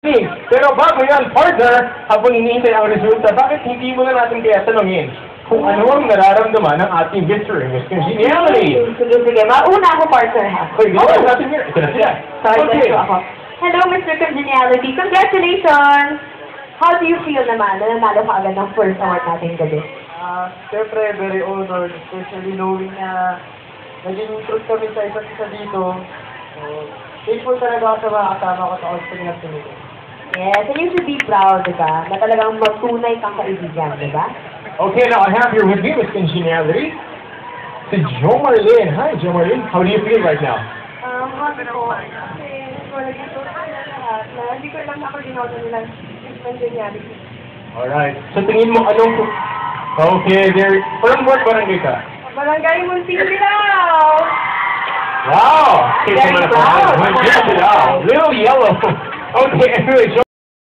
Pero bago yan, partner, habang iniintay ang resulta, bakit hindi mo na natin kaya tanongin kung ano ang nararamdaman ng ating victory, Miss Congeniality? Sige. Mauna ako, partner, ha? Okay, dito natin here. Ito na sila. Sorry, Okay. ako. Hello, Mr. Congeniality. Congratulations! How do you feel naman na nanalo ka agad ng first award natin gabi? Siyempre, very honored, especially knowing na naging truth kami sa isa't isa dito. So, thankful talaga ako sa mga kasama ko sa Austin na pinito. Yes, and you should be proud, diba? Na talagang magtunay kang kaibigan, diba? Okay, now I have here with me, Miss Congeniality, si Jo Marlene. Hi, Jo Marlene. How do you feel right now? Happy po. Kasi wala dito sa lahat na hindi ko lang ako ginawa nilang Congeniality. Alright. So tingin mo anong... Okay, there... Parang what barangay ka? Barangay Muntinilao! Wow! Very proud. Little yellow. Okay, anyway,